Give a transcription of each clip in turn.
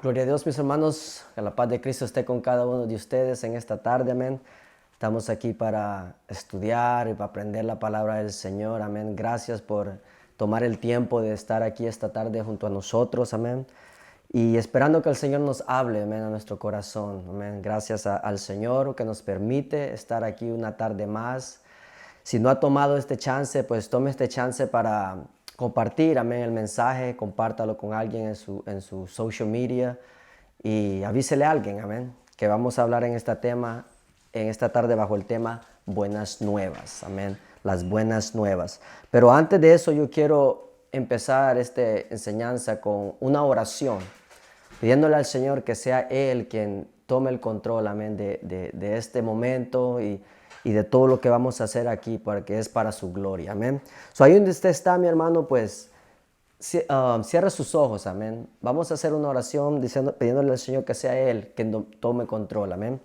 Gloria a Dios, mis hermanos, que la paz de Cristo esté con cada uno de ustedes en esta tarde, amén. Estamos aquí para estudiar y para aprender la palabra del Señor, amén. Gracias por tomar el tiempo de estar aquí esta tarde junto a nosotros, amén. Y esperando que el Señor nos hable, amén, a nuestro corazón, amén. Gracias al Señor que nos permite estar aquí una tarde más. Si no ha tomado este chance, pues tome este chance para compartir, amén, el mensaje, compártalo con alguien en su social media y avísele a alguien, amén, que vamos a hablar en esta tarde bajo el tema Buenas Nuevas, amén, las buenas nuevas. Pero antes de eso yo quiero empezar esta enseñanza con una oración, pidiéndole al Señor que sea Él quien tome el control, amén, de este momento y de todo lo que vamos a hacer aquí, porque es para su gloria, amén. Ahí donde usted está, mi hermano, pues cierra sus ojos, amén. Vamos a hacer una oración pidiéndole al Señor que sea Él quien tome control, amén.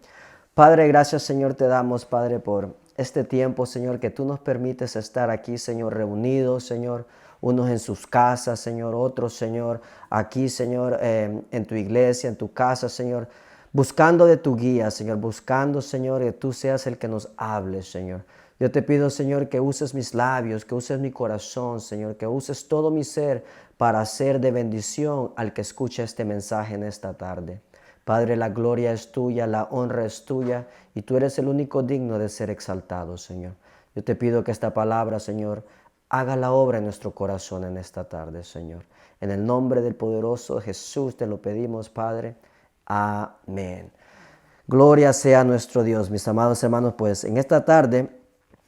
Padre, gracias, Señor, te damos, Padre, por este tiempo, Señor, que tú nos permites estar aquí, Señor, reunidos, Señor, unos en sus casas, Señor, otros, Señor, aquí, Señor, en tu iglesia, en tu casa, Señor, buscando de tu guía, Señor, buscando, Señor, que tú seas el que nos hable, Señor. Yo te pido, Señor, que uses mis labios, que uses mi corazón, Señor, que uses todo mi ser para hacer de bendición al que escucha este mensaje en esta tarde. Padre, la gloria es tuya, la honra es tuya y tú eres el único digno de ser exaltado, Señor. Yo te pido que esta palabra, Señor, haga la obra en nuestro corazón en esta tarde, Señor. En el nombre del poderoso Jesús te lo pedimos, Padre. Amén. Gloria sea nuestro Dios, mis amados hermanos. Pues en esta tarde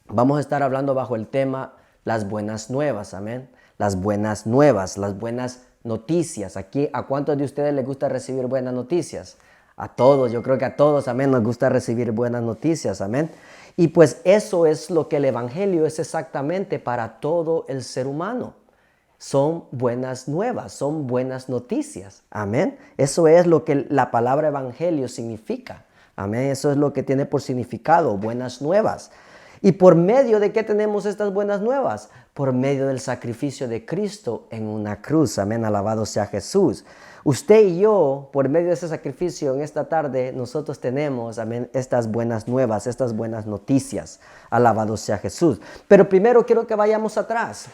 vamos a estar hablando bajo el tema las buenas nuevas, amén. Las buenas nuevas, las buenas noticias. Aquí, ¿a cuántos de ustedes les gusta recibir buenas noticias? A todos, yo creo que a todos, amén, nos gusta recibir buenas noticias, amén. Y pues eso es lo que el Evangelio es exactamente para todo el ser humano. Son buenas nuevas, son buenas noticias. Amén. Eso es lo que la palabra evangelio significa. Amén. Eso es lo que tiene por significado, buenas nuevas. ¿Y por medio de qué tenemos estas buenas nuevas? Por medio del sacrificio de Cristo en una cruz. Amén. Alabado sea Jesús. Usted y yo, por medio de ese sacrificio en esta tarde, nosotros tenemos, amén, estas buenas nuevas, estas buenas noticias. Alabado sea Jesús. Pero primero quiero que vayamos atrás.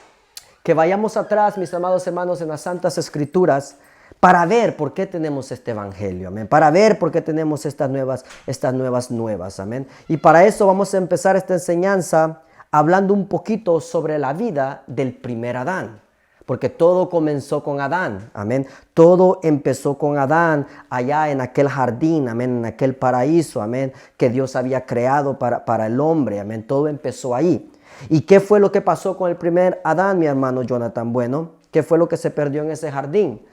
Que vayamos atrás, mis amados hermanos, en las Santas Escrituras para ver por qué tenemos este evangelio, amén. Para ver por qué tenemos estas nuevas, amén. Y para eso vamos a empezar esta enseñanza hablando un poquito sobre la vida del primer Adán. Porque todo comenzó con Adán, amén. Todo empezó con Adán allá en aquel jardín, amén, en aquel paraíso, amén, que Dios había creado para el hombre, amén. Todo empezó ahí. ¿Y qué fue lo que pasó con el primer Adán, mi hermano Jonathan? Bueno, ¿qué fue lo que se perdió en ese jardín?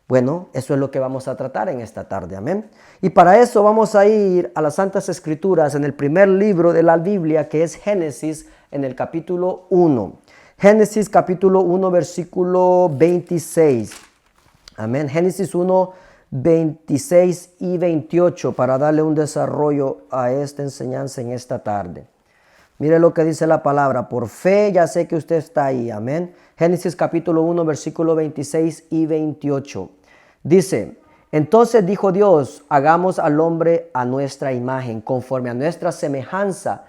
Bueno, eso es lo que vamos a tratar en esta tarde, amén. Y para eso vamos a ir a las Santas Escrituras en el primer libro de la Biblia, que es Génesis, en el capítulo 1. Génesis capítulo 1, versículo 26. Amén. Génesis 1, 26 y 28, para darle un desarrollo a esta enseñanza en esta tarde. Mire lo que dice la palabra. Por fe, ya sé que usted está ahí. Amén. Génesis capítulo 1, versículo 26 y 28. Dice, entonces dijo Dios, hagamos al hombre a nuestra imagen, conforme a nuestra semejanza,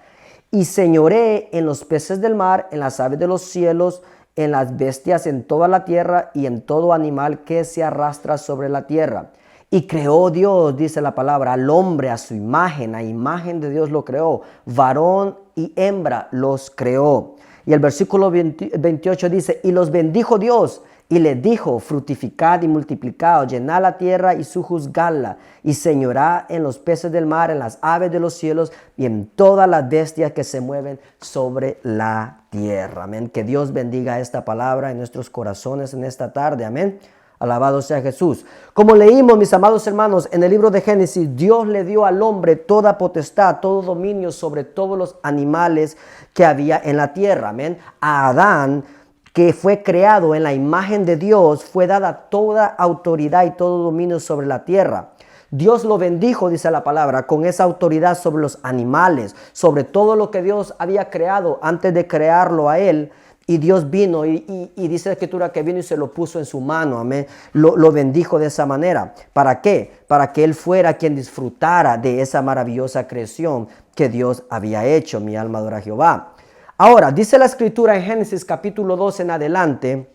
y señoree en los peces del mar, en las aves de los cielos, en las bestias, en toda la tierra y en todo animal que se arrastra sobre la tierra. Y creó Dios, dice la palabra, al hombre a su imagen, a imagen de Dios lo creó, varón y hembra los creó. Y el versículo 28 dice, y los bendijo Dios, y les dijo, fructificad y multiplicaos, llenad la tierra y sojuzgadla, y señorad en los peces del mar, en las aves de los cielos, y en todas las bestias que se mueven sobre la tierra. Amén. Que Dios bendiga esta palabra en nuestros corazones en esta tarde. Amén. Alabado sea Jesús. Como leímos, mis amados hermanos, en el libro de Génesis, Dios le dio al hombre toda potestad, todo dominio sobre todos los animales que había en la tierra. Amén. A Adán, que fue creado en la imagen de Dios, fue dada toda autoridad y todo dominio sobre la tierra. Dios lo bendijo, dice la palabra, con esa autoridad sobre los animales, sobre todo lo que Dios había creado antes de crearlo a él. Y Dios vino y dice la escritura que vino y se lo puso en su mano, amén. Lo bendijo de esa manera. ¿Para qué? Para que él fuera quien disfrutara de esa maravillosa creación que Dios había hecho. Mi alma adora a Jehová. Ahora, dice la escritura en Génesis capítulo 2 en adelante,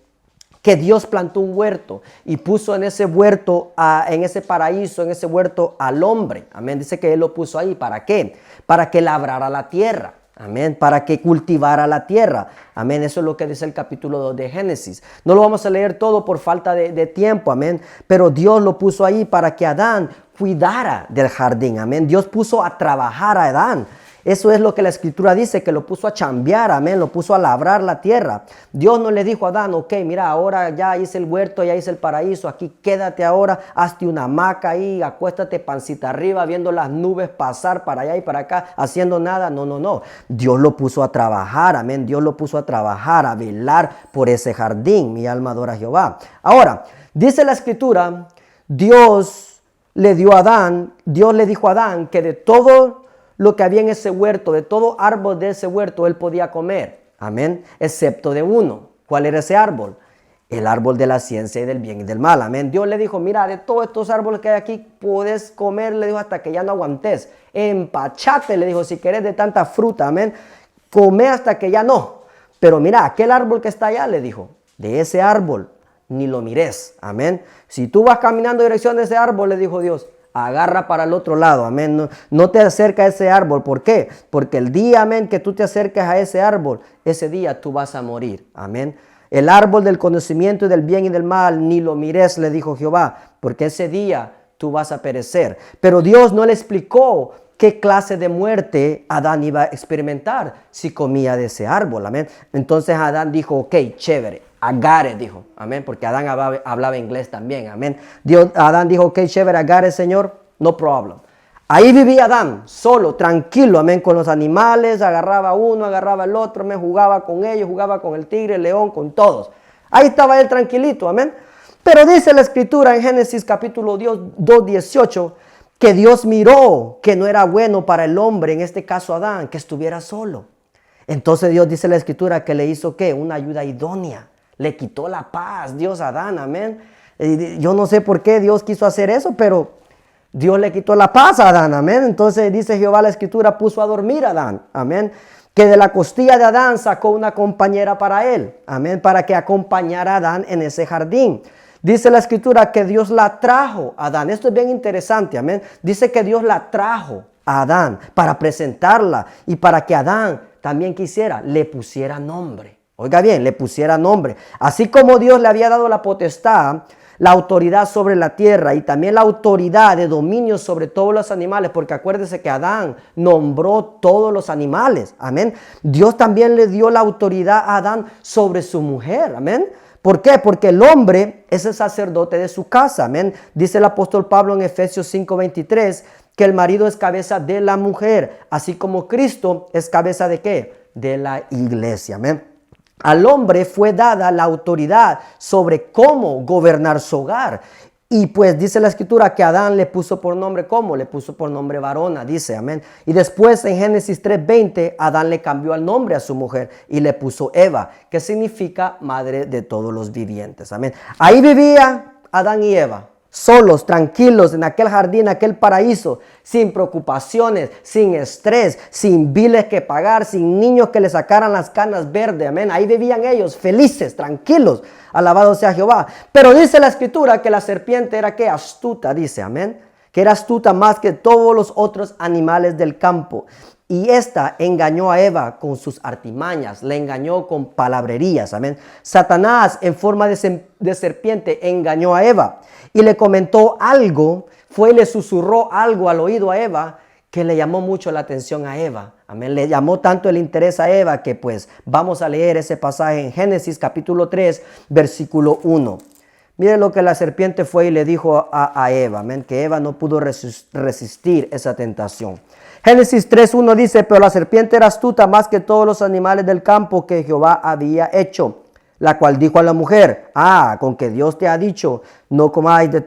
que Dios plantó un huerto y puso en ese huerto, en ese paraíso, en ese huerto al hombre. Amén. Dice que él lo puso ahí. ¿Para qué? Para que labrara la tierra. Amén. Para que cultivara la tierra. Amén. Eso es lo que dice el capítulo 2 de Génesis. No lo vamos a leer todo por falta de tiempo. Amén. Pero Dios lo puso ahí para que Adán cuidara del jardín. Amén. Dios puso a trabajar a Adán. Eso es lo que la escritura dice, que lo puso a chambear, amén, lo puso a labrar la tierra. Dios no le dijo a Adán, ok, mira, ahora ya hice el huerto, ya hice el paraíso, aquí quédate ahora, hazte una hamaca ahí, acuéstate pancita arriba, viendo las nubes pasar para allá y para acá, haciendo nada. No, no, no. Dios lo puso a trabajar, amén, Dios lo puso a trabajar, a velar por ese jardín. Mi alma adora a Jehová. Ahora, dice la escritura, Dios le dijo a Adán que de todo lo que había en ese huerto, de todo árbol de ese huerto, él podía comer. Amén. Excepto de uno. ¿Cuál era ese árbol? El árbol de la ciencia y del bien y del mal. Amén. Dios le dijo, mira, de todos estos árboles que hay aquí, puedes comer, le dijo, hasta que ya no aguantes. Empachate, le dijo, si querés de tanta fruta. Amén. Come hasta que ya no. Pero mira, aquel árbol que está allá, le dijo, de ese árbol ni lo mires. Amén. Si tú vas caminando en dirección de ese árbol, le dijo Dios, agarra para el otro lado, amén. No te acerques a ese árbol. ¿Por qué? Porque el día, amén, que tú te acerques a ese árbol, ese día tú vas a morir, amén. El árbol del conocimiento y del bien y del mal, ni lo mires, le dijo Jehová, porque ese día tú vas a perecer. Pero Dios no le explicó qué clase de muerte Adán iba a experimentar si comía de ese árbol, amén. Entonces Adán dijo, ok, chévere. Agare, dijo, amén, porque Adán hablaba inglés también, amén. Adán dijo, ok, chévere, agare, Señor, no problem. Ahí vivía Adán, solo, tranquilo, amén, con los animales, agarraba uno, agarraba el otro, me jugaba con ellos, jugaba con el tigre, el león, con todos. Ahí estaba él tranquilito, amén. Pero dice la escritura en Génesis capítulo 2:18, que Dios miró que no era bueno para el hombre, en este caso Adán, que estuviera solo. Entonces Dios, dice la escritura, que le hizo, ¿qué? Una ayuda idónea. Le quitó la paz Dios a Adán, amén. Yo no sé por qué Dios quiso hacer eso, pero Dios le quitó la paz a Adán, amén. Entonces dice Jehová, la escritura, puso a dormir a Adán, amén. Que de la costilla de Adán sacó una compañera para él, amén, para que acompañara a Adán en ese jardín. Dice la escritura que Dios la trajo a Adán. Esto es bien interesante, amén. Dice que Dios la trajo a Adán para presentarla y para que Adán también quisiera, le pusiera nombre. Oiga bien, le pusiera nombre. Así como Dios le había dado la potestad, la autoridad sobre la tierra y también la autoridad de dominio sobre todos los animales, porque acuérdese que Adán nombró todos los animales. Amén. Dios también le dio la autoridad a Adán sobre su mujer. Amén. ¿Por qué? Porque el hombre es el sacerdote de su casa. Amén. Dice el apóstol Pablo en Efesios 5:23 que el marido es cabeza de la mujer, así como Cristo es cabeza de ¿qué? De la iglesia. Amén. Al hombre fue dada la autoridad sobre cómo gobernar su hogar. Y pues dice la escritura que Adán le puso por nombre, ¿cómo? Le puso por nombre varona, dice, amén. Y después en Génesis 3:20, Adán le cambió el nombre a su mujer y le puso Eva, que significa madre de todos los vivientes, amén. Ahí vivía Adán y Eva, solos, tranquilos, en aquel jardín, aquel paraíso, sin preocupaciones, sin estrés, sin biles que pagar, sin niños que le sacaran las canas verdes, amén. Ahí vivían ellos felices, tranquilos, alabado sea Jehová. Pero dice la escritura que la serpiente era ¿qué? Astuta, dice, amén. Que era astuta más que todos los otros animales del campo. Y esta engañó a Eva con sus artimañas, le engañó con palabrerías, amén. Satanás en forma de serpiente engañó a Eva y le comentó algo, fue y le susurró algo al oído a Eva que le llamó mucho la atención a Eva, amén. Le llamó tanto el interés a Eva que pues vamos a leer ese pasaje en Génesis capítulo 3, versículo 1. Miren lo que la serpiente fue y le dijo a Eva, amén, que Eva no pudo resistir esa tentación. Génesis 3:1 dice, pero la serpiente era astuta más que todos los animales del campo que Jehová había hecho, la cual dijo a la mujer, con que Dios te ha dicho, no comáis de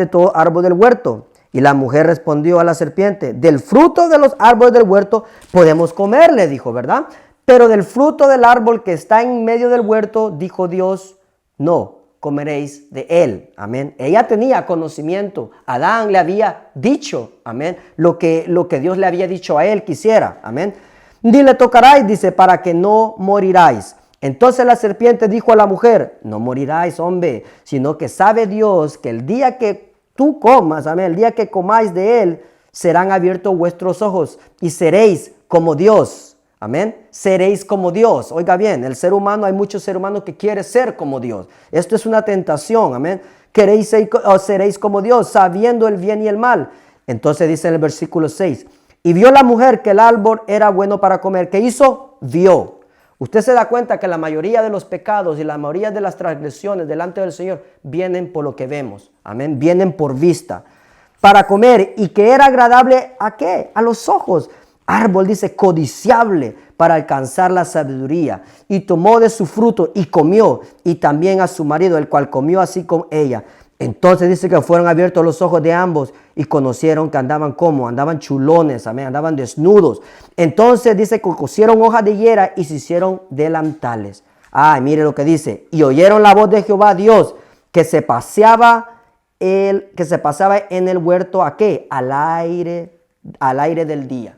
todo árbol del huerto. Y la mujer respondió a la serpiente, del fruto de los árboles del huerto podemos comer, le dijo, ¿verdad? Pero del fruto del árbol que está en medio del huerto, dijo Dios, no comeréis de él. Amén. Ella tenía conocimiento. Adán le había dicho, amén, lo que Dios le había dicho a él quisiera. Amén. Ni le tocaráis, dice, para que no moriráis. Entonces la serpiente dijo a la mujer, no moriráis, hombre, sino que sabe Dios que el día que tú comas, amén, el día que comáis de él, serán abiertos vuestros ojos y seréis como Dios. Amén. Seréis como Dios. Oiga bien, el ser humano, hay muchos seres humanos que quieren ser como Dios. Esto es una tentación. Amén. Queréis ser, o seréis como Dios, sabiendo el bien y el mal. Entonces dice en el versículo 6, y vio la mujer que el árbol era bueno para comer. ¿Qué hizo? Vio. Usted se da cuenta que la mayoría de los pecados y la mayoría de las transgresiones delante del Señor vienen por lo que vemos. Amén. Vienen por vista. Para comer, y que era agradable ¿a qué? A los ojos. Árbol, dice, codiciable para alcanzar la sabiduría. Y tomó de su fruto y comió, y también a su marido, el cual comió así con ella. Entonces dice que fueron abiertos los ojos de ambos y conocieron que andaban como, andaban chulones, amén, andaban desnudos. Entonces dice que cosieron hojas de higuera y se hicieron delantales. Ay, mire lo que dice. Y oyeron la voz de Jehová Dios que se paseaba en el huerto, ¿a qué? Al aire del día.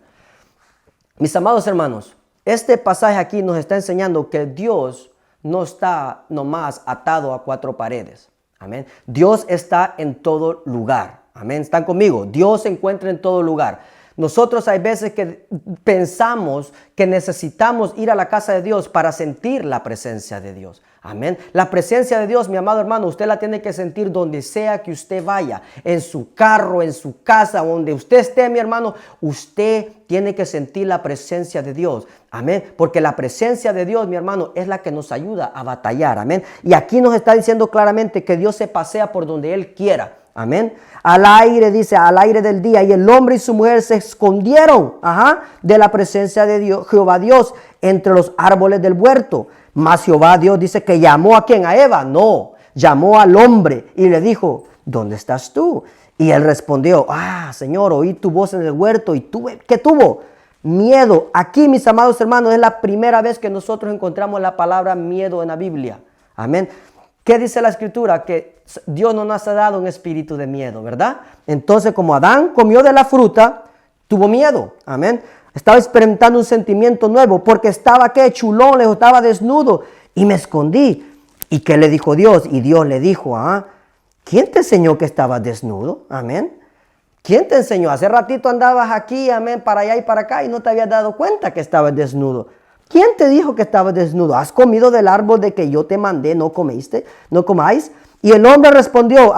Mis amados hermanos, este pasaje aquí nos está enseñando que Dios no está nomás atado a cuatro paredes. Amén. Dios está en todo lugar. Amén. ¿Están conmigo? Dios se encuentra en todo lugar. Nosotros hay veces que pensamos que necesitamos ir a la casa de Dios para sentir la presencia de Dios. Amén. La presencia de Dios, mi amado hermano, usted la tiene que sentir donde sea que usted vaya. En su carro, en su casa, donde usted esté, mi hermano, usted tiene que sentir la presencia de Dios. Amén. Porque la presencia de Dios, mi hermano, es la que nos ayuda a batallar. Amén. Y aquí nos está diciendo claramente que Dios se pasea por donde Él quiera. Amén. Al aire, dice, al aire del día. Y el hombre y su mujer se escondieron de la presencia de Dios, Jehová Dios, entre los árboles del huerto. Mas Jehová Dios dice que llamó ¿a quién? ¿A Eva? No, llamó al hombre y le dijo, ¿dónde estás tú? Y él respondió, Señor, oí tu voz en el huerto y tuve, ¿qué tuvo? Miedo. Aquí, mis amados hermanos, es la primera vez que nosotros encontramos la palabra miedo en la Biblia. Amén. ¿Qué dice la Escritura? Que Dios no nos ha dado un espíritu de miedo, ¿verdad? Entonces, como Adán comió de la fruta, tuvo miedo. Amén. Estaba experimentando un sentimiento nuevo porque estaba, ¿qué? Chulón, estaba desnudo y me escondí. ¿Y qué le dijo Dios? Y Dios le dijo, ¿quién te enseñó que estabas desnudo? Amén. ¿Quién te enseñó? Hace ratito andabas aquí, amén, para allá y para acá y no te habías dado cuenta que estabas desnudo. ¿Quién te dijo que estabas desnudo? ¿Has comido del árbol de que yo te mandé? ¿No comiste? ¿No comáis? Y el hombre respondió,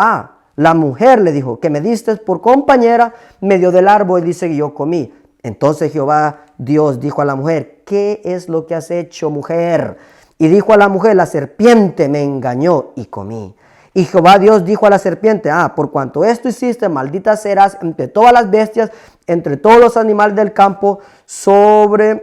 la mujer le dijo, que me diste por compañera, me dio del árbol y dice que yo comí. Entonces Jehová Dios dijo a la mujer, ¿qué es lo que has hecho, mujer? Y dijo a la mujer, la serpiente me engañó y comí. Y Jehová Dios dijo a la serpiente, por cuanto esto hiciste, maldita serás entre todas las bestias, entre todos los animales del campo, sobre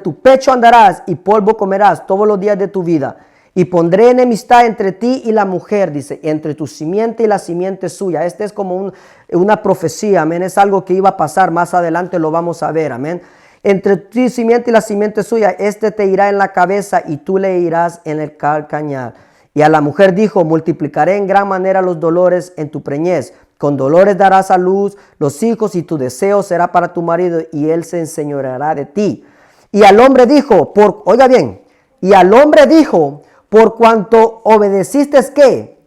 tu pecho andarás y polvo comerás todos los días de tu vida. Y pondré enemistad entre ti y la mujer, dice, entre tu simiente y la simiente suya. Este es como una profecía, amén. Es algo que iba a pasar más adelante, lo vamos a ver, amén. Entre tu simiente y la simiente suya, este te irá en la cabeza y tú le irás en el calcañar. Y a la mujer dijo, multiplicaré en gran manera los dolores en tu preñez. Con dolores darás a luz los hijos y tu deseo será para tu marido y él se enseñoreará de ti. Y al hombre dijo, oiga bien, y al hombre dijo, por cuanto obedeciste, ¿qué?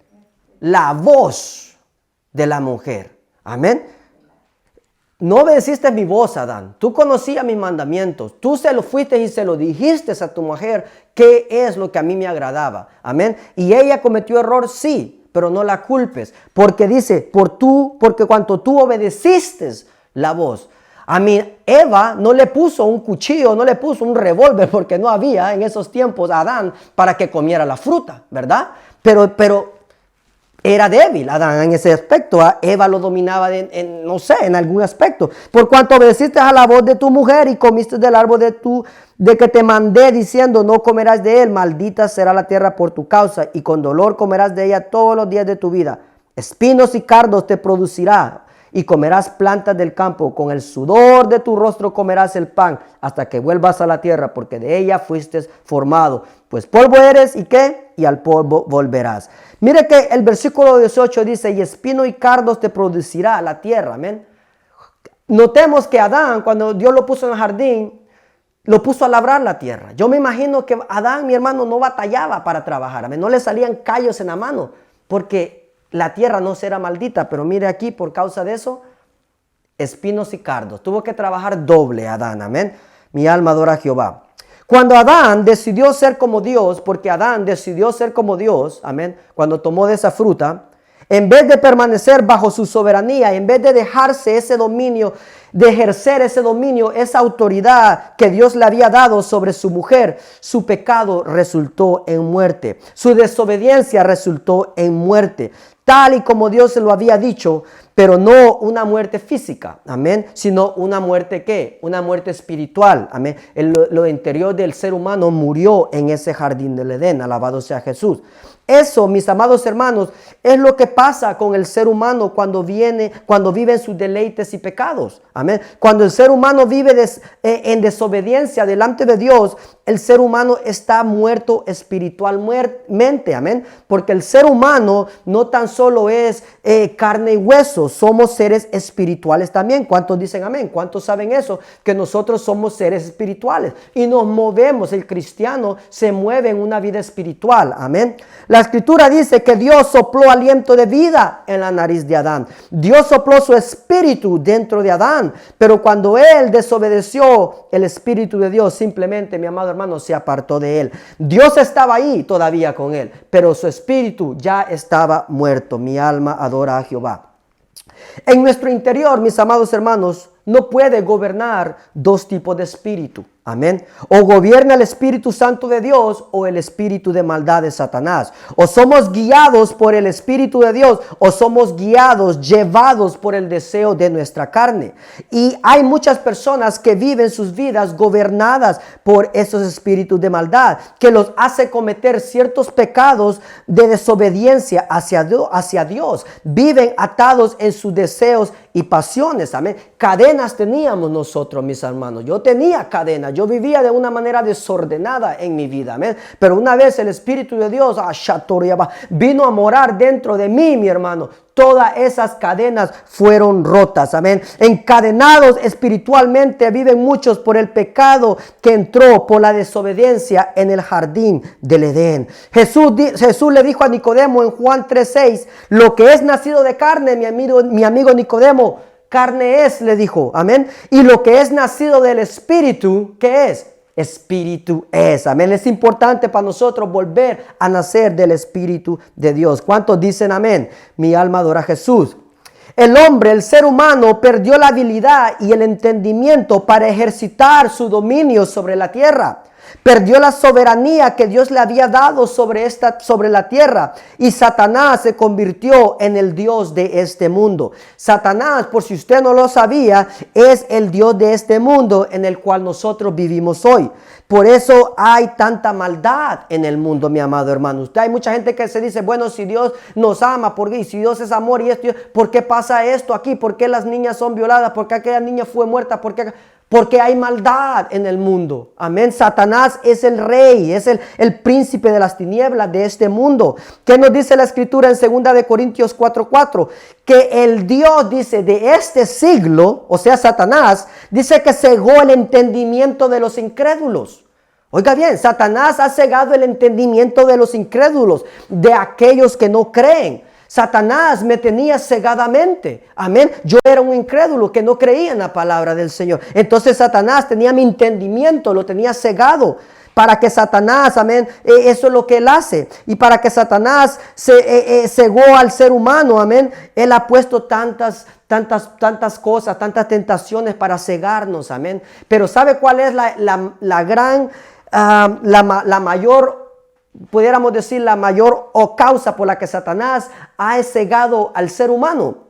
La voz de la mujer. Amén. No obedeciste mi voz, Adán. Tú conocías mis mandamientos. Tú se lo fuiste y se lo dijiste a tu mujer qué es lo que a mí me agradaba. Amén. Y ella cometió error, sí, pero no la culpes. Porque dice, porque cuanto tú obedeciste la voz. A mí Eva no le puso un cuchillo, no le puso un revólver porque no había en esos tiempos Adán para que comiera la fruta, ¿verdad? Pero era débil Adán en ese aspecto. Eva lo dominaba en algún aspecto. Por cuanto obedeciste a la voz de tu mujer y comiste del árbol de que te mandé diciendo no comerás de él, maldita será la tierra por tu causa y con dolor comerás de ella todos los días de tu vida. Espinos y cardos te producirá y comerás plantas del campo. Con el sudor de tu rostro comerás el pan hasta que vuelvas a la tierra, porque de ella fuiste formado. Pues polvo eres, ¿y qué? Y al polvo volverás. Mire que el versículo 18 dice, y espino y cardos te producirá la tierra. Amén. Notemos que Adán, cuando Dios lo puso en el jardín, lo puso a labrar la tierra. Yo me imagino que Adán, mi hermano, no batallaba para trabajar. Amén. No le salían callos en la mano, porque la tierra no será maldita. Pero mire aquí, por causa de eso, espinos y cardos. Tuvo que trabajar doble Adán. Amén. Mi alma adora a Jehová. Cuando Adán decidió ser como Dios, porque Adán decidió ser como Dios, amén, cuando tomó de esa fruta, en vez de permanecer bajo su soberanía, en vez de dejarse ese dominio, de ejercer ese dominio, esa autoridad que Dios le había dado sobre su mujer, su pecado resultó en muerte. Su desobediencia resultó en muerte, tal y como Dios se lo había dicho, pero no una muerte física, amén, sino una muerte ¿qué? Una muerte espiritual, amén. Lo interior del ser humano murió en ese jardín del Edén, alabado sea Jesús. Eso, mis amados hermanos, es lo que pasa con el ser humano cuando vive en sus deleites y pecados. Amén. Cuando el ser humano vive en desobediencia delante de Dios, el ser humano está muerto espiritualmente. Amén. Porque el ser humano no tan solo es carne y hueso, somos seres espirituales también. ¿Cuántos dicen amén? ¿Cuántos saben eso? Que nosotros somos seres espirituales y nos movemos. El cristiano se mueve en una vida espiritual. Amén. La escritura dice que Dios sopló aliento de vida en la nariz de Adán. Dios sopló su espíritu dentro de Adán. Pero cuando él desobedeció, el espíritu de Dios simplemente, mi amado hermano, se apartó de él. Dios estaba ahí todavía con él, pero su espíritu ya estaba muerto. Mi alma adora a Jehová. En nuestro interior, mis amados hermanos, no puede gobernar dos tipos de espíritu. Amén. O gobierna el Espíritu Santo de Dios o el espíritu de maldad de Satanás. O somos guiados por el Espíritu de Dios o somos guiados, llevados por el deseo de nuestra carne. Y hay muchas personas que viven sus vidas gobernadas por esos espíritus de maldad, que los hace cometer ciertos pecados de desobediencia hacia Dios. Viven atados en sus deseos y pasiones. Amén. Cadenas teníamos nosotros, mis hermanos. Yo tenía cadenas. Yo vivía de una manera desordenada en mi vida. Amén. Pero una vez el Espíritu de Dios vino a morar dentro de mí, mi hermano. Todas esas cadenas fueron rotas. Amén. Encadenados espiritualmente viven muchos por el pecado que entró por la desobediencia en el jardín del Edén. Jesús le dijo a Nicodemo en Juan 3:6, lo que es nacido de carne, mi amigo Nicodemo, carne es, le dijo, amén. Y lo que es nacido del Espíritu, ¿qué es? Espíritu es, amén. Es importante para nosotros volver a nacer del Espíritu de Dios. ¿Cuántos dicen amén? Mi alma adora a Jesús. El hombre, el ser humano, perdió la habilidad y el entendimiento para ejercitar su dominio sobre la tierra. Perdió la soberanía que Dios le había dado sobre la tierra. Y Satanás se convirtió en el Dios de este mundo. Satanás, por si usted no lo sabía, es el Dios de este mundo en el cual nosotros vivimos hoy. Por eso hay tanta maldad en el mundo, mi amado hermano. Hay mucha gente que se dice, bueno, si Dios nos ama, y si Dios es amor y esto, ¿por qué pasa esto aquí? ¿Por qué las niñas son violadas? ¿Por qué aquella niña fue muerta? Porque hay maldad en el mundo. Amén. Satanás es el rey, es el príncipe de las tinieblas de este mundo. ¿Qué nos dice la escritura en 2 de Corintios 4:4? Que el Dios, dice, de este siglo, o sea, Satanás, dice que cegó el entendimiento de los incrédulos. Oiga bien, Satanás ha cegado el entendimiento de los incrédulos, de aquellos que no creen. Satanás me tenía cegadamente, amén. Yo era un incrédulo que no creía en la palabra del Señor. Entonces Satanás tenía mi entendimiento, lo tenía cegado. Para que Satanás, amén, eso es lo que él hace. Y para que Satanás cegó al ser humano, amén, él ha puesto tantas cosas, tantas tentaciones para cegarnos, amén. Pero ¿sabe cuál es la mayor, pudiéramos decir, la mayor causa por la que Satanás ha cegado al ser humano?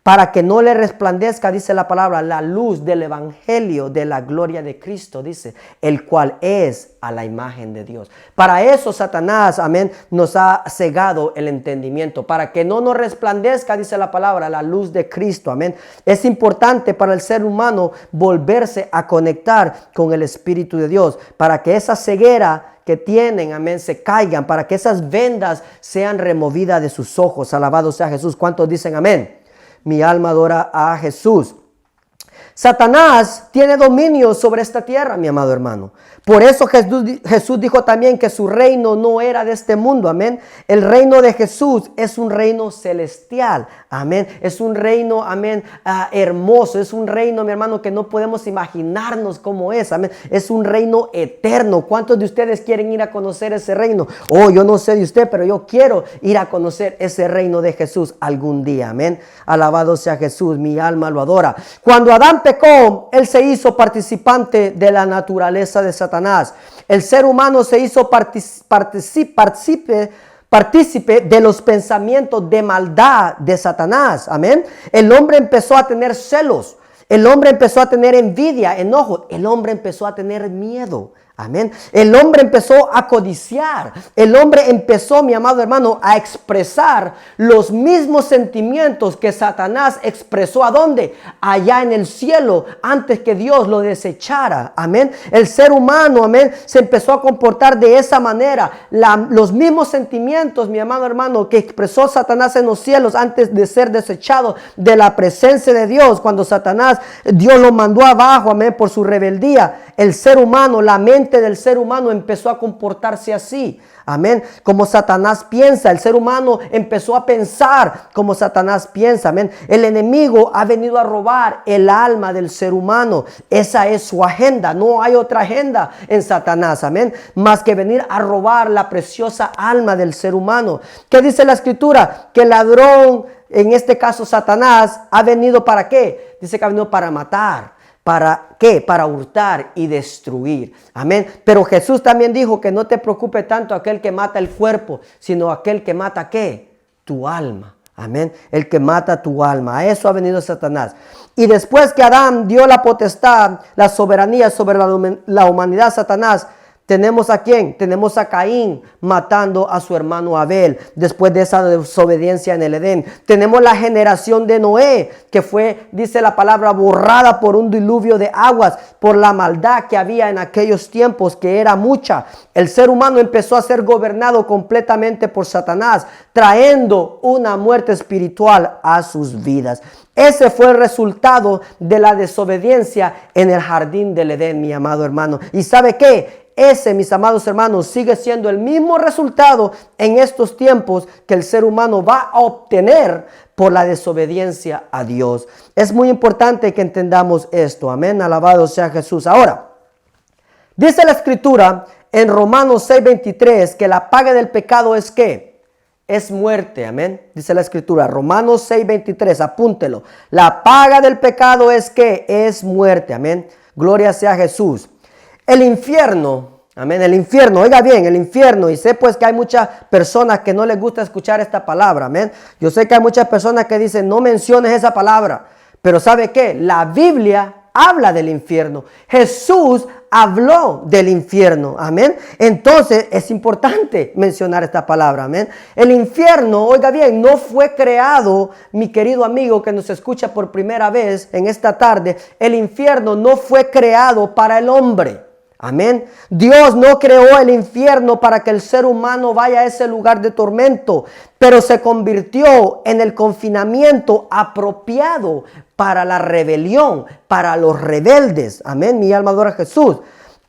para que no le resplandezca, dice la palabra, la luz del evangelio de la gloria de Cristo, dice, el cual es a la imagen de Dios. Para eso Satanás, amén, nos ha cegado el entendimiento, para que no nos resplandezca, dice la palabra, la luz de Cristo, amén. Es importante para el ser humano volverse a conectar con el Espíritu de Dios, para que esa ceguera que tienen, amén, se caigan, para que esas vendas sean removidas de sus ojos. Alabado sea Jesús. ¿Cuántos dicen amén? Mi alma adora a Jesús. Satanás tiene dominio sobre esta tierra, mi amado hermano. Por eso Jesús dijo también que su reino no era de este mundo, amén. El reino de Jesús es un reino celestial, amén. Es un reino, amén, hermoso. Es un reino, mi hermano, que no podemos imaginarnos cómo es, amén. Es un reino eterno. ¿Cuántos de ustedes quieren ir a conocer ese reino? Oh, yo no sé de usted, pero yo quiero ir a conocer ese reino de Jesús algún día, amén. Alabado sea Jesús, mi alma lo adora. Cuando Adán pecó, él se hizo participante de la naturaleza de Satanás. El ser humano se hizo partícipe de los pensamientos de maldad de Satanás. Amén. El hombre empezó a tener celos. El hombre empezó a tener envidia, enojo. El hombre empezó a tener miedo. Amén. El hombre empezó a codiciar. El hombre empezó, mi amado hermano, a expresar los mismos sentimientos que Satanás expresó. ¿A dónde? Allá en el cielo, antes que Dios lo desechara. Amén. El ser humano, amén, se empezó a comportar de esa manera. Los mismos sentimientos, mi amado hermano, que expresó Satanás en los cielos antes de ser desechado de la presencia de Dios. Cuando Dios lo mandó abajo, amén, por su rebeldía. El ser humano, la mente del ser humano empezó a comportarse así. Amén. Como Satanás piensa, el ser humano empezó a pensar como Satanás piensa. Amén. El enemigo ha venido a robar el alma del ser humano. Esa es su agenda. No hay otra agenda en Satanás. Amén. Más que venir a robar la preciosa alma del ser humano. ¿Qué dice la Escritura? Que el ladrón, en este caso Satanás, ha venido ¿para qué? Dice que ha venido para matar. ¿Para qué? Para hurtar y destruir. Amén. Pero Jesús también dijo que no te preocupe tanto aquel que mata el cuerpo, sino aquel que mata ¿qué? Tu alma. Amén. El que mata tu alma. A eso ha venido Satanás. Y después que Adán dio la potestad, la soberanía sobre la humanidad, Satanás, ¿tenemos a quién? Tenemos a Caín matando a su hermano Abel después de esa desobediencia en el Edén. Tenemos la generación de Noé que fue, dice la palabra, borrada por un diluvio de aguas por la maldad que había en aquellos tiempos, que era mucha. El ser humano empezó a ser gobernado completamente por Satanás, trayendo una muerte espiritual a sus vidas. Ese fue el resultado de la desobediencia en el jardín del Edén, mi amado hermano. ¿Y sabe qué? Ese, mis amados hermanos, sigue siendo el mismo resultado en estos tiempos que el ser humano va a obtener por la desobediencia a Dios. Es muy importante que entendamos esto. Amén. Alabado sea Jesús. Ahora, dice la Escritura en Romanos 6:23 que la paga del pecado es ¿qué? Es muerte. Amén. Dice la Escritura, Romanos 6:23, apúntelo. La paga del pecado es ¿qué? Es muerte. Amén. Gloria sea Jesús. El infierno, amén, el infierno, oiga bien, el infierno, y sé pues que hay muchas personas que no les gusta escuchar esta palabra, amén. Yo sé que hay muchas personas que dicen, no menciones esa palabra, pero ¿sabe qué? La Biblia habla del infierno. Jesús habló del infierno, amén. Entonces es importante mencionar esta palabra, amén. El infierno, oiga bien, no fue creado, mi querido amigo que nos escucha por primera vez en esta tarde, el infierno no fue creado para el hombre. Amén. Dios no creó el infierno para que el ser humano vaya a ese lugar de tormento, pero se convirtió en el confinamiento apropiado para la rebelión, para los rebeldes. Amén. Mi alma adora a Jesús.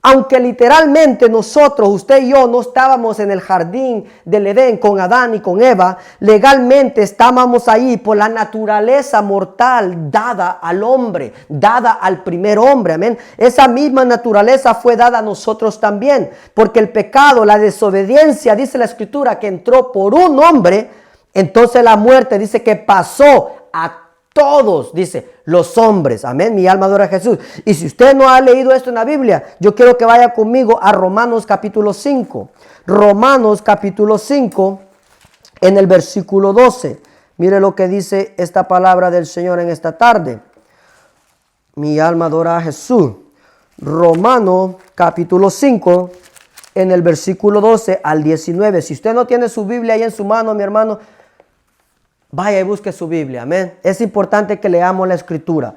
Aunque literalmente nosotros, usted y yo, no estábamos en el jardín del Edén con Adán y con Eva, legalmente estábamos ahí por la naturaleza mortal dada al hombre, dada al primer hombre, amén. Esa misma naturaleza fue dada a nosotros también, porque el pecado, la desobediencia, dice la Escritura, que entró por un hombre, entonces la muerte dice que pasó a todos, dice, los hombres. Amén. Mi alma adora a Jesús. Y si usted no ha leído esto en la Biblia, yo quiero que vaya conmigo a Romanos capítulo 5. Romanos capítulo 5 en el versículo 12. Mire lo que dice esta palabra del Señor en esta tarde. Mi alma adora a Jesús. Romanos capítulo 5, en el versículo 12 al 19. Si usted no tiene su Biblia ahí en su mano, mi hermano, vaya y busque su Biblia. Amén. Es importante que leamos la Escritura.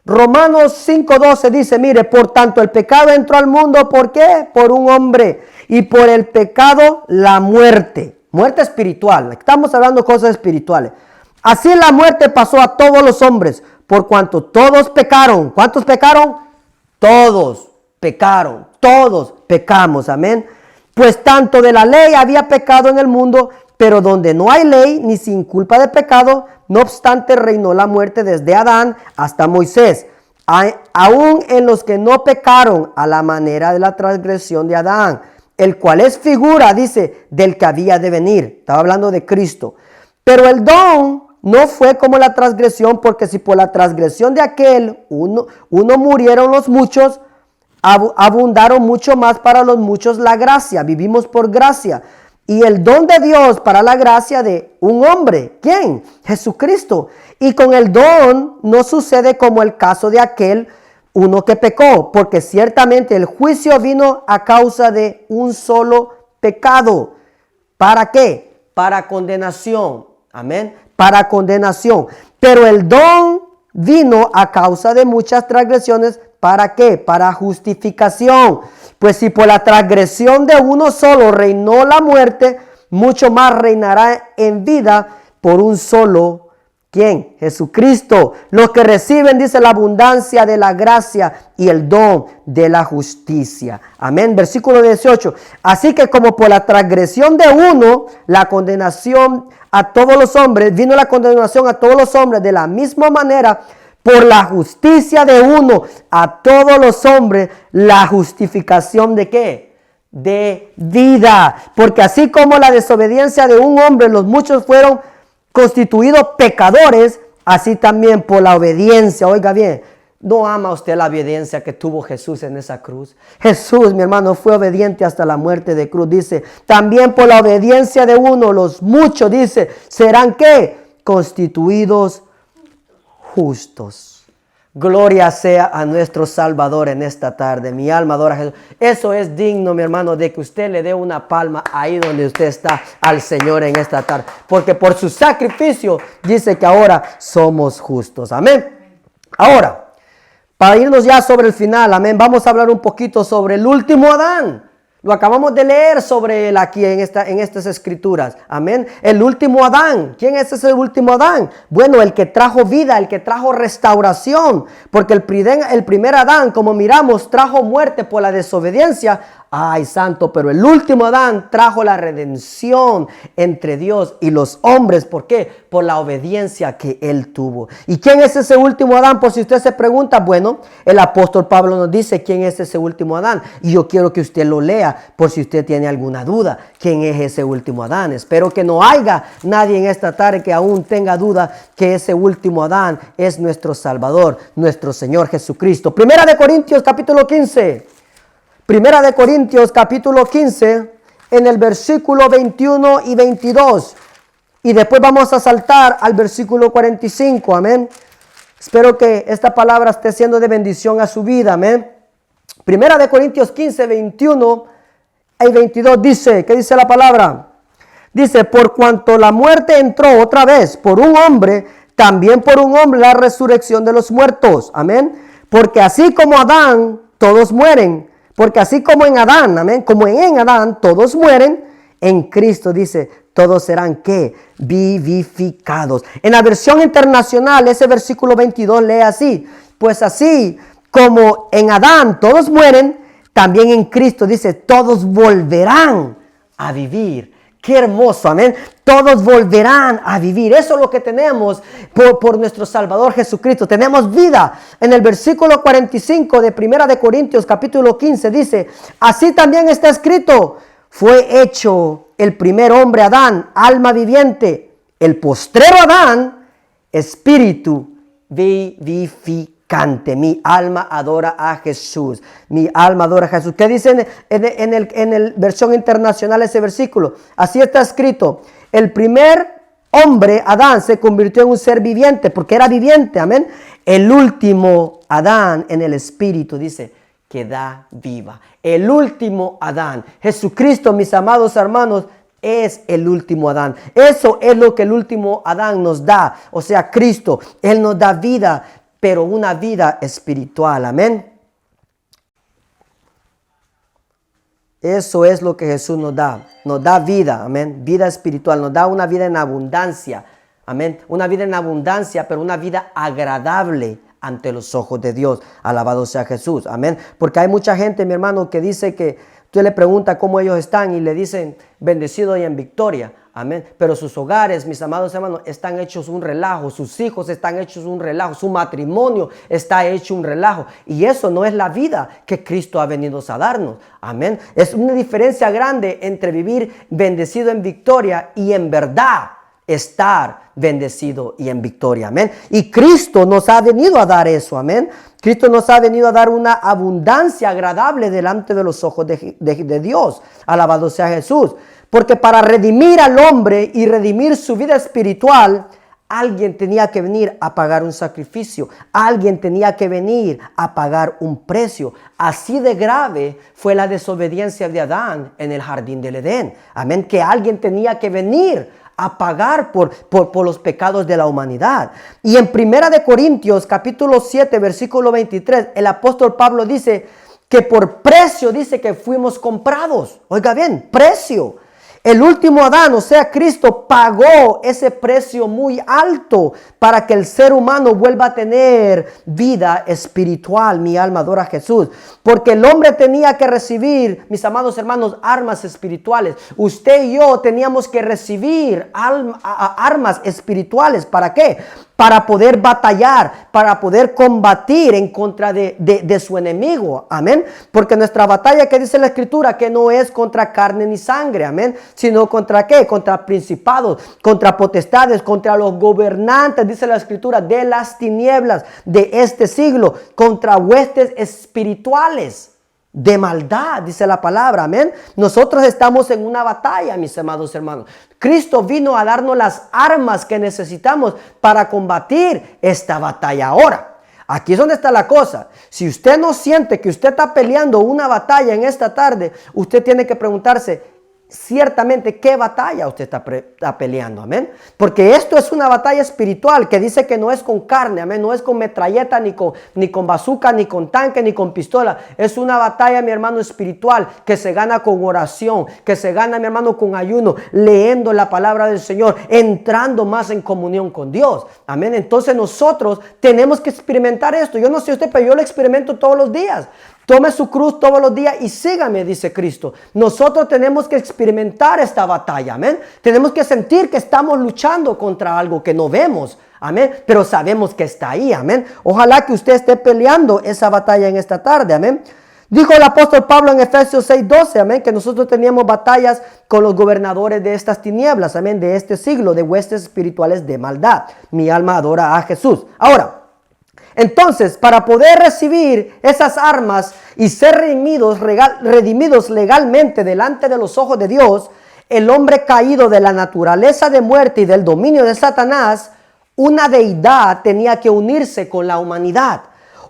Romanos 5:12 dice, mire, por tanto el pecado entró al mundo, ¿por qué? Por un hombre, y por el pecado la muerte. Muerte espiritual. Estamos hablando de cosas espirituales. Así la muerte pasó a todos los hombres, por cuanto todos pecaron. ¿Cuántos pecaron? Todos pecaron. Todos pecamos. Amén. Pues tanto de la ley había pecado en el mundo, pero donde no hay ley, ni sin culpa de pecado, no obstante reinó la muerte desde Adán hasta Moisés, aún en los que no pecaron a la manera de la transgresión de Adán, el cual es figura, dice, del que había de venir. Estaba hablando de Cristo. Pero el don no fue como la transgresión, porque si por la transgresión de aquel uno murieron los muchos, abundaron mucho más para los muchos la gracia. Vivimos por gracia. Y el don de Dios para la gracia de un hombre. ¿Quién? Jesucristo. Y con el don no sucede como el caso de aquel uno que pecó, porque ciertamente el juicio vino a causa de un solo pecado. ¿Para qué? Para condenación. Amén. Para condenación. Pero el don vino a causa de muchas transgresiones. ¿Para qué? Para justificación. Pues si por la transgresión de uno solo reinó la muerte, mucho más reinará en vida por un solo. ¿Quién? Jesucristo. Los que reciben, dice, la abundancia de la gracia y el don de la justicia. Amén. Versículo 18. Así que como por la transgresión de uno, la condenación a todos los hombres, vino la condenación a todos los hombres, de la misma manera, por la justicia de uno, a todos los hombres, la justificación de ¿qué? De vida. Porque así como la desobediencia de un hombre, los muchos fueron constituidos pecadores, así también por la obediencia. Oiga bien, ¿no ama usted la obediencia que tuvo Jesús en esa cruz? Jesús, mi hermano, fue obediente hasta la muerte de cruz. Dice, también por la obediencia de uno, los muchos, dice, serán ¿qué? Constituidos justos. Gloria sea a nuestro Salvador en esta tarde. Mi alma adora a Jesús. Eso es digno, mi hermano, de que usted le dé una palma ahí donde usted está al Señor en esta tarde. Porque por su sacrificio dice que ahora somos justos. Amén. Ahora, para irnos ya sobre el final, amén, vamos a hablar un poquito sobre el último Adán. Lo acabamos de leer sobre él aquí en estas escrituras. Amén. El último Adán. ¿Quién es ese último Adán? Bueno, el que trajo vida, el que trajo restauración. Porque el primer Adán, como miramos, trajo muerte por la desobediencia. Ay, santo, pero el último Adán trajo la redención entre Dios y los hombres. ¿Por qué? Por la obediencia que él tuvo. ¿Y quién es ese último Adán? Por si usted se pregunta, bueno, el apóstol Pablo nos dice quién es ese último Adán. Y yo quiero que usted lo lea por si usted tiene alguna duda. ¿Quién es ese último Adán? Espero que no haya nadie en esta tarde que aún tenga duda que ese último Adán es nuestro Salvador, nuestro Señor Jesucristo. Primera de Corintios capítulo 15. Primera de Corintios capítulo 15, en el versículo 21 y 22. Y después vamos a saltar al versículo 45, amén. Espero que esta palabra esté siendo de bendición a su vida, amén. Primera de Corintios 15, 21 y 22 dice, ¿qué dice la palabra? Dice, por cuanto la muerte entró otra vez por un hombre, también por un hombre la resurrección de los muertos, amén. Porque así como Adán, todos mueren. Porque así como en Adán, amén, como en Adán todos mueren, en Cristo dice, todos serán ¿qué? Vivificados. En la versión internacional, ese versículo 22 lee así, pues así como en Adán todos mueren, también en Cristo dice, todos volverán a vivir. Qué hermoso, amén. Todos volverán a vivir. Eso es lo que tenemos por nuestro Salvador Jesucristo. Tenemos vida. En el versículo 45 de Primera de Corintios capítulo 15 dice, así también está escrito, fue hecho el primer hombre Adán, alma viviente, el postrero Adán, espíritu vivificante. Mi alma adora a Jesús. Mi alma adora a Jesús. ¿Qué dice en el versión internacional ese versículo? Así está escrito. El primer hombre, Adán, se convirtió en un ser viviente porque era viviente, amén. El último Adán en el espíritu, dice, que da vida. El último Adán. Jesucristo, mis amados hermanos, es el último Adán. Eso es lo que el último Adán nos da. O sea, Cristo, Él nos da vida, pero una vida espiritual, amén. Eso es lo que Jesús nos da vida, amén, vida espiritual, nos da una vida en abundancia, amén, una vida en abundancia, pero una vida agradable ante los ojos de Dios, alabado sea Jesús, amén, porque hay mucha gente, mi hermano, que dice que usted le pregunta cómo ellos están y le dicen bendecido y en victoria, amén, pero sus hogares, mis amados hermanos, están hechos un relajo, sus hijos están hechos un relajo, su matrimonio está hecho un relajo, y eso no es la vida que Cristo ha venido a darnos, amén. Es una diferencia grande entre vivir bendecido en victoria y en verdad estar bendecido y en victoria, amén. Y Cristo nos ha venido a dar eso, amén. Cristo nos ha venido a dar una abundancia agradable delante de los ojos de Dios, alabado sea Jesús. Porque para redimir al hombre y redimir su vida espiritual, alguien tenía que venir a pagar un sacrificio. Alguien tenía que venir a pagar un precio. Así de grave fue la desobediencia de Adán en el jardín del Edén. Amén. Que alguien tenía que venir a pagar por los pecados de la humanidad. Y en 1 Corintios capítulo 7 versículo 23, el apóstol Pablo dice que por precio dice que fuimos comprados. Oiga bien, precio. El último Adán, o sea, Cristo, pagó ese precio muy alto para que el ser humano vuelva a tener vida espiritual. Mi alma adora a Jesús. Porque el hombre tenía que recibir, mis amados hermanos, armas espirituales. Usted y yo teníamos que recibir armas espirituales. ¿Para qué? Para poder batallar, para poder combatir en contra de su enemigo, amén, porque nuestra batalla, que dice la escritura, que no es contra carne ni sangre, amén, sino contra ¿qué? Contra principados, contra potestades, contra los gobernantes, dice la escritura, de las tinieblas de este siglo, contra huestes espirituales de maldad, dice la palabra, amén. Nosotros estamos en una batalla, mis amados hermanos. Cristo vino a darnos las armas que necesitamos para combatir esta batalla. Ahora, aquí es donde está la cosa. Si usted no siente que usted está peleando una batalla en esta tarde, usted tiene que preguntarse ciertamente qué batalla usted está peleando, amén. Porque esto es una batalla espiritual que dice que no es con carne, amén, no es con metralleta, ni con bazooka, ni con tanque, ni con pistola. Es una batalla, mi hermano, espiritual que se gana con oración, que se gana, mi hermano, con ayuno, leyendo la palabra del Señor, entrando más en comunión con Dios, amén. Entonces nosotros tenemos que experimentar esto. Yo no sé usted, pero yo lo experimento todos los días. Tome su cruz todos los días y sígame, dice Cristo. Nosotros tenemos que experimentar esta batalla, amén. Tenemos que sentir que estamos luchando contra algo que no vemos, amén, pero sabemos que está ahí, amén. Ojalá que usted esté peleando esa batalla en esta tarde, amén. Dijo el apóstol Pablo en Efesios 6:12, amén, que nosotros teníamos batallas con los gobernadores de estas tinieblas, amén, de este siglo, de huestes espirituales de maldad. Mi alma adora a Jesús. Ahora, entonces, para poder recibir esas armas y ser redimidos legalmente delante de los ojos de Dios, el hombre caído de la naturaleza de muerte y del dominio de Satanás, una deidad tenía que unirse con la humanidad.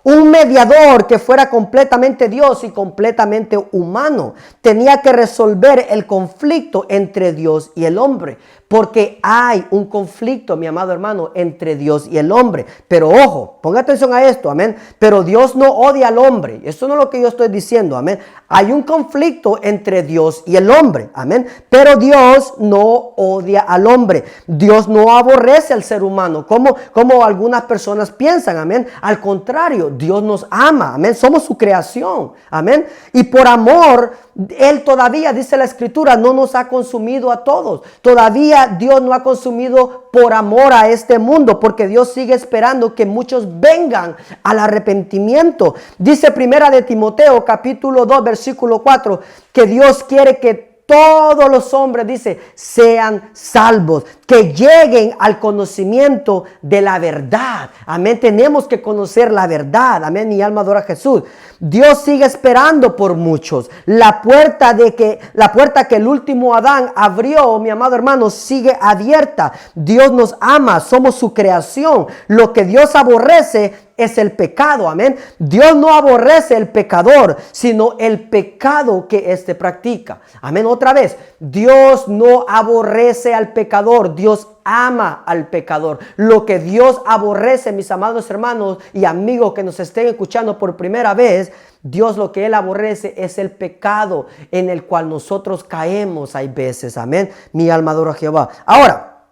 Un mediador que fuera completamente Dios y completamente humano tenía que resolver el conflicto entre Dios y el hombre. Porque hay un conflicto, mi amado hermano, entre Dios y el hombre. Pero ojo, ponga atención a esto, amén. Pero Dios no odia al hombre. Eso no es lo que yo estoy diciendo, amén. Hay un conflicto entre Dios y el hombre, amén. Pero Dios no odia al hombre. Dios no aborrece al ser humano, como algunas personas piensan, amén. Al contrario, Dios nos ama, amén. Somos su creación, amén. Y por amor, Él todavía, dice la escritura, no nos ha consumido a todos. Todavía Dios no ha consumido por amor a este mundo, porque Dios sigue esperando que muchos vengan al arrepentimiento. Dice primera de Timoteo capítulo 2 versículo 4 que Dios quiere que todos los hombres, dice, sean salvos, que lleguen al conocimiento de la verdad. Amén. Tenemos que conocer la verdad. Amén. Mi alma adora a Jesús. Dios sigue esperando por muchos. La puerta que el último Adán abrió, mi amado hermano, sigue abierta. Dios nos ama, somos su creación. Lo que Dios aborrece es el pecado. Amén. Dios no aborrece el pecador, sino el pecado que éste practica. Amén. Otra vez, Dios no aborrece al pecador, Dios ama al pecador. Lo que Dios aborrece, mis amados hermanos y amigos que nos estén escuchando por primera vez, Dios lo que Él aborrece es el pecado en el cual nosotros caemos hay veces. Amén. Mi alma adora a Jehová. Ahora,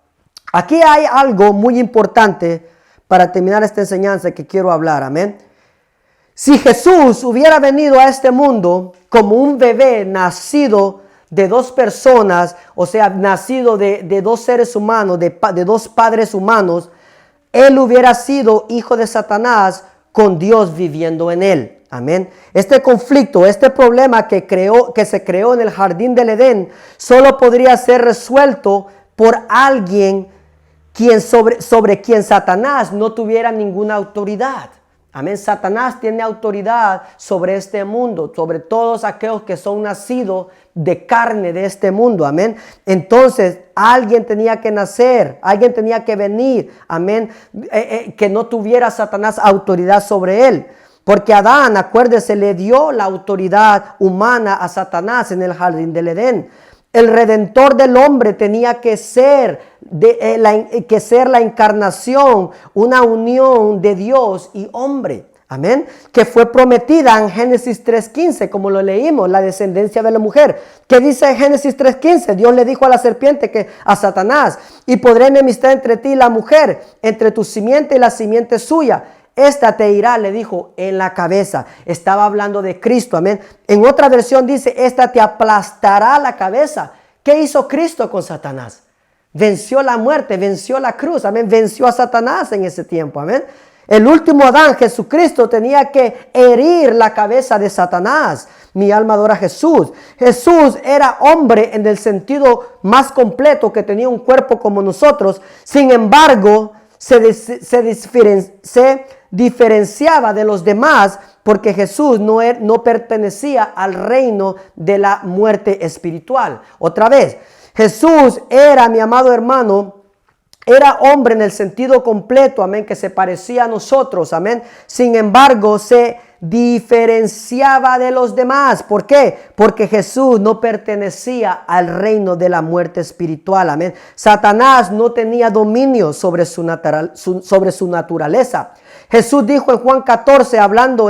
aquí hay algo muy importante para terminar esta enseñanza que quiero hablar. Amén. Si Jesús hubiera venido a este mundo como un bebé nacido de dos personas, o sea, nacido de dos seres humanos, de dos padres humanos, Él hubiera sido hijo de Satanás con Dios viviendo en él. Amén. Este conflicto, este problema que se creó en el jardín del Edén, solo podría ser resuelto por alguien sobre quien Satanás no tuviera ninguna autoridad. Amén. Satanás tiene autoridad sobre este mundo, sobre todos aquellos que son nacidos de carne de este mundo. Amén. Entonces, alguien tenía que nacer, alguien tenía que venir. Amén. Que no tuviera Satanás autoridad sobre él. Porque Adán, acuérdese, le dio la autoridad humana a Satanás en el jardín del Edén. El redentor del hombre tenía que ser la encarnación, una unión de Dios y hombre. Amén. Que fue prometida en Génesis 3:15, como lo leímos, la descendencia de la mujer. ¿Qué dice Génesis 3:15? Dios le dijo a la serpiente, a Satanás, y podré enemistad entre ti y la mujer, entre tu simiente y la simiente suya. Esta te irá, le dijo, en la cabeza. Estaba hablando de Cristo, amén. En otra versión dice, esta te aplastará la cabeza. ¿Qué hizo Cristo con Satanás? Venció la muerte, venció la cruz, amén. Venció a Satanás en ese tiempo, amén. El último Adán, Jesucristo, tenía que herir la cabeza de Satanás. Mi alma adora a Jesús. Jesús era hombre en el sentido más completo, que tenía un cuerpo como nosotros. Sin embargo, se diferenciaba de los demás porque Jesús no pertenecía al reino de la muerte espiritual. Otra vez, Jesús era, mi amado hermano, era hombre en el sentido completo, amén, que se parecía a nosotros, amén. Sin embargo, se diferenciaba de los demás. ¿Por qué? Porque Jesús no pertenecía al reino de la muerte espiritual, amén. Satanás no tenía dominio sobre su naturaleza. Jesús dijo en Juan 14,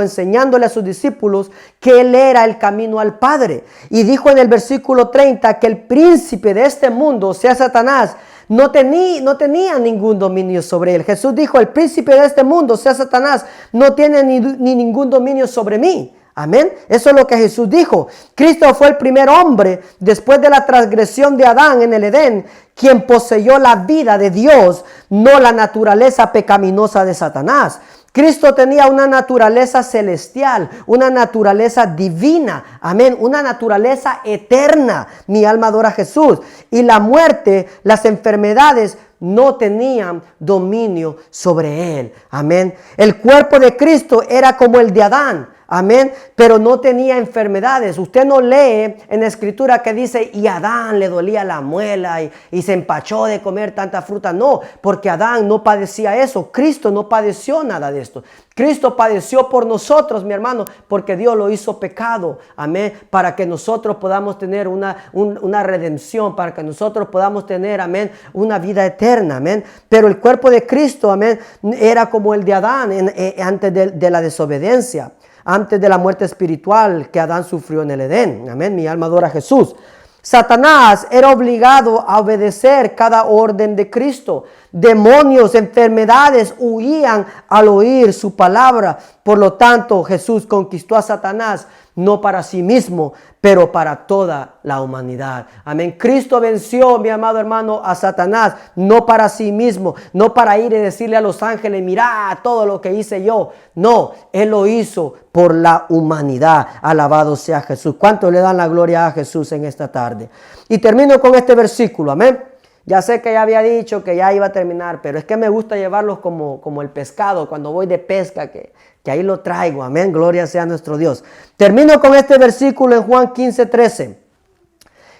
enseñándole a sus discípulos que Él era el camino al Padre. Y dijo en el versículo 30 que el príncipe de este mundo, o sea, Satanás, no tenía ningún dominio sobre él. Jesús dijo, el príncipe de este mundo, o sea, Satanás, no tiene ni ningún dominio sobre mí. Amén. Eso es lo que Jesús dijo. Cristo fue el primer hombre después de la transgresión de Adán en el Edén, quien poseyó la vida de Dios, no la naturaleza pecaminosa de Satanás. Cristo tenía una naturaleza celestial, una naturaleza divina, amén, una naturaleza eterna. Mi alma adora a Jesús. Y la muerte, las enfermedades no tenían dominio sobre él, amén. El cuerpo de Cristo era como el de Adán. Amén, pero no tenía enfermedades. Usted no lee en la escritura que dice, y a Adán le dolía la muela y se empachó de comer tanta fruta. No, porque Adán no padecía eso. Cristo no padeció nada de esto. Cristo padeció por nosotros, mi hermano, porque Dios lo hizo pecado. Amén, para que nosotros podamos tener una redención, para que nosotros podamos tener, amén, una vida eterna. Amén, pero el cuerpo de Cristo, amén, era como el de Adán antes de la desobediencia. Antes de la muerte espiritual que Adán sufrió en el Edén. Amén. Mi alma adora a Jesús. Satanás era obligado a obedecer cada orden de Cristo. Demonios, enfermedades huían al oír su palabra. Por lo tanto, Jesús conquistó a Satanás no para sí mismo, pero para toda la humanidad. Amén. Cristo venció, mi amado hermano, a Satanás, no para sí mismo, no para ir y decirle a los ángeles, mira todo lo que hice yo. No, Él lo hizo por la humanidad. Alabado sea Jesús. ¿Cuánto le dan la gloria a Jesús en esta tarde? Y termino con este versículo, amén. Ya sé que ya había dicho que ya iba a terminar, pero es que me gusta llevarlos como el pescado cuando voy de pesca, que ahí lo traigo. Amén, gloria sea nuestro Dios. Termino con este versículo en Juan 15:13.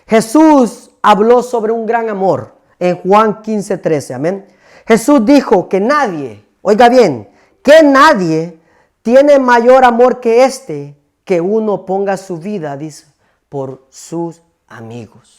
Jesús habló sobre un gran amor en Juan 15:13. Amén. Jesús dijo que nadie, oiga bien, que nadie tiene mayor amor que este, que uno ponga su vida, dice, por sus amigos.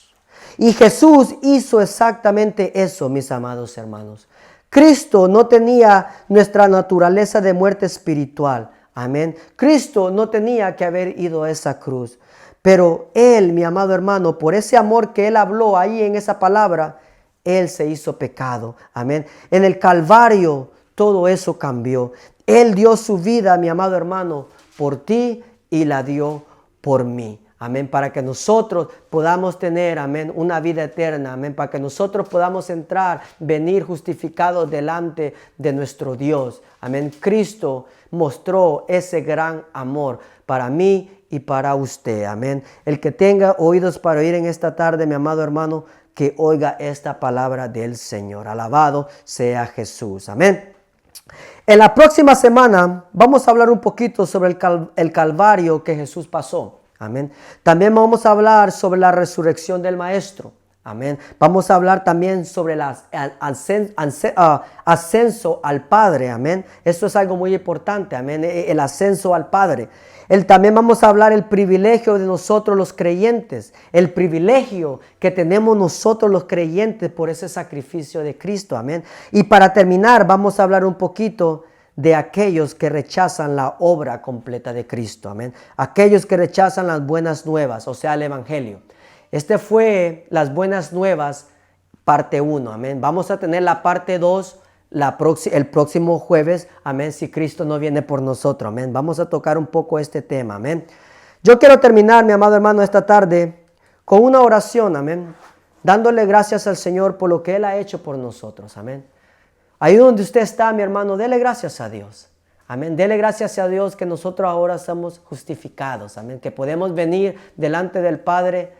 Y Jesús hizo exactamente eso, mis amados hermanos. Cristo no tenía nuestra naturaleza de muerte espiritual. Amén. Cristo no tenía que haber ido a esa cruz. Pero Él, mi amado hermano, por ese amor que Él habló ahí en esa palabra, Él se hizo pecado. Amén. En el Calvario todo eso cambió. Él dio su vida, mi amado hermano, por ti y la dio por mí. Amén, para que nosotros podamos tener, amén, una vida eterna, amén, para que nosotros podamos entrar, venir justificados delante de nuestro Dios. Amén, Cristo mostró ese gran amor para mí y para usted. Amén, el que tenga oídos para oír en esta tarde, mi amado hermano, que oiga esta palabra del Señor. Alabado sea Jesús. Amén. En la próxima semana vamos a hablar un poquito sobre el Calvario que Jesús pasó. Amén. También vamos a hablar sobre la resurrección del Maestro. Amén. Vamos a hablar también sobre el ascenso al Padre. Amén. Esto es algo muy importante. Amén. El ascenso al Padre. También vamos a hablar el privilegio de nosotros los creyentes. El privilegio que tenemos nosotros los creyentes por ese sacrificio de Cristo. Amén. Y para terminar vamos a hablar un poquito de aquellos que rechazan la obra completa de Cristo. Amén. Aquellos que rechazan las buenas nuevas, o sea, el evangelio. Este fue las buenas nuevas, parte 1. Amén. Vamos a tener la parte 2 el próximo jueves. Amén. Si Cristo no viene por nosotros. Amén. Vamos a tocar un poco este tema. Amén. Yo quiero terminar, mi amado hermano, esta tarde con una oración. Amén. Dándole gracias al Señor por lo que Él ha hecho por nosotros. Amén. Ahí donde usted está, mi hermano, dele gracias a Dios. Amén. Dele gracias a Dios que nosotros ahora somos justificados. Amén. Que podemos venir delante del Padre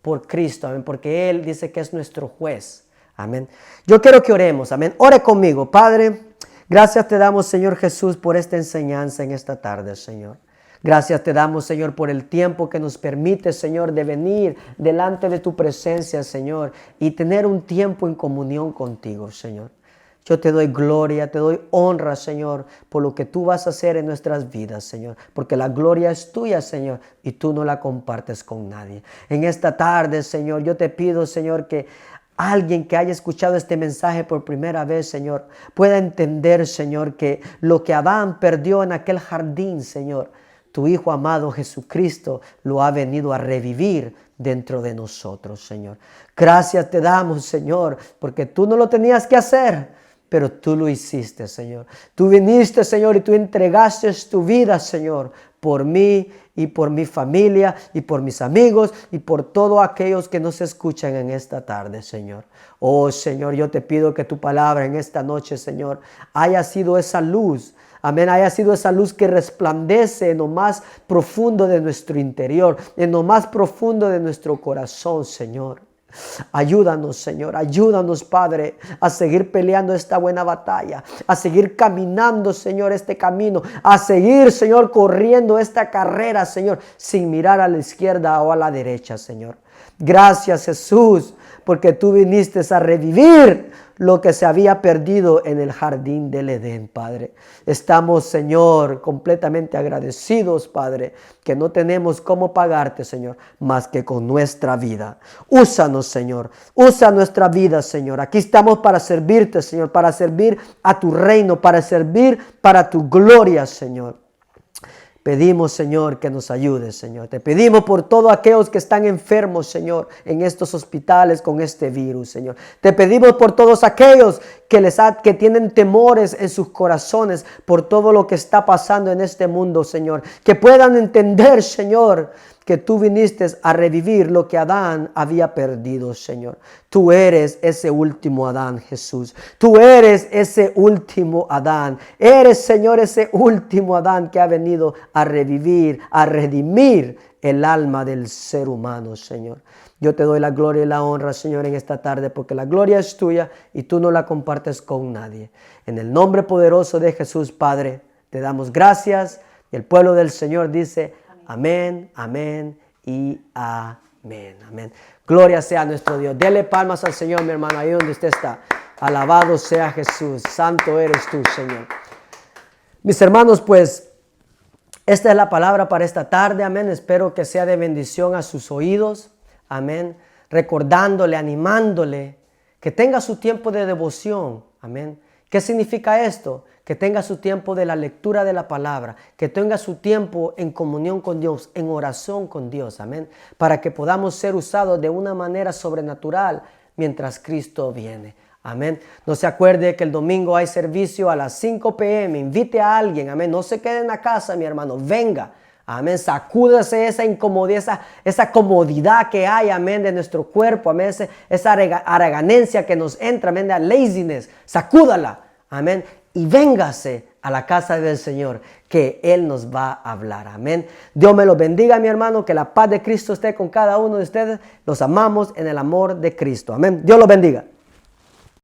por Cristo. Amén. Porque Él dice que es nuestro juez. Amén. Yo quiero que oremos. Amén. Ore conmigo. Padre, gracias te damos, Señor Jesús, por esta enseñanza en esta tarde, Señor. Gracias te damos, Señor, por el tiempo que nos permite, Señor, de venir delante de tu presencia, Señor, y tener un tiempo en comunión contigo, Señor. Yo te doy gloria, te doy honra, Señor, por lo que tú vas a hacer en nuestras vidas, Señor. Porque la gloria es tuya, Señor, y tú no la compartes con nadie. En esta tarde, Señor, yo te pido, Señor, que alguien que haya escuchado este mensaje por primera vez, Señor, pueda entender, Señor, que lo que Adán perdió en aquel jardín, Señor, tu Hijo amado Jesucristo lo ha venido a revivir dentro de nosotros, Señor. Gracias te damos, Señor, porque tú no lo tenías que hacer, pero tú lo hiciste, Señor. Tú viniste, Señor, y tú entregaste tu vida, Señor, por mí y por mi familia y por mis amigos y por todos aquellos que nos escuchan en esta tarde, Señor. Oh, Señor, yo te pido que tu palabra en esta noche, Señor, haya sido esa luz. Amén, haya sido esa luz que resplandece en lo más profundo de nuestro interior, en lo más profundo de nuestro corazón, Señor. Ayúdanos, Señor, ayúdanos, Padre, a seguir peleando esta buena batalla, a seguir caminando, Señor, este camino, a seguir, Señor, corriendo esta carrera, Señor, sin mirar a la izquierda o a la derecha, Señor. Gracias, Jesús, porque tú viniste a revivir lo que se había perdido en el jardín del Edén, Padre. Estamos, Señor, completamente agradecidos, Padre, que no tenemos cómo pagarte, Señor, más que con nuestra vida. Úsanos, Señor. Usa nuestra vida, Señor. Aquí estamos para servirte, Señor, para servir a tu reino, para servir para tu gloria, Señor. Pedimos, Señor, que nos ayudes, Señor. Te pedimos por todos aquellos que están enfermos, Señor, en estos hospitales con este virus, Señor. Te pedimos por todos aquellos que tienen temores en sus corazones por todo lo que está pasando en este mundo, Señor. Que puedan entender, Señor, que tú viniste a revivir lo que Adán había perdido, Señor. Tú eres ese último Adán, Jesús. Tú eres ese último Adán. Eres, Señor, ese último Adán que ha venido a revivir, a redimir el alma del ser humano, Señor. Yo te doy la gloria y la honra, Señor, en esta tarde, porque la gloria es tuya y tú no la compartes con nadie. En el nombre poderoso de Jesús, Padre, te damos gracias. Y el pueblo del Señor dice: amén, amén y amén, amén. Gloria sea a nuestro Dios. Dele palmas al Señor, mi hermano, ahí donde usted está. Alabado sea Jesús. Santo eres tú, Señor. Mis hermanos, pues, esta es la palabra para esta tarde, amén. Espero que sea de bendición a sus oídos, amén. Recordándole, animándole, que tenga su tiempo de devoción, amén. ¿Qué significa esto? Que tenga su tiempo de la lectura de la palabra, que tenga su tiempo en comunión con Dios, en oración con Dios, amén, para que podamos ser usados de una manera sobrenatural mientras Cristo viene, amén. No se acuerde que el domingo hay servicio a las 5 p.m., invite a alguien, amén, no se quede en la casa, mi hermano, venga, amén, sacúdase esa incomodidad, esa comodidad que hay, amén, de nuestro cuerpo, amén, esa arrogancia que nos entra, amén, la laziness, sacúdala, amén, y véngase a la casa del Señor, que Él nos va a hablar. Amén. Dios me los bendiga, mi hermano. Que la paz de Cristo esté con cada uno de ustedes. Los amamos en el amor de Cristo. Amén. Dios los bendiga.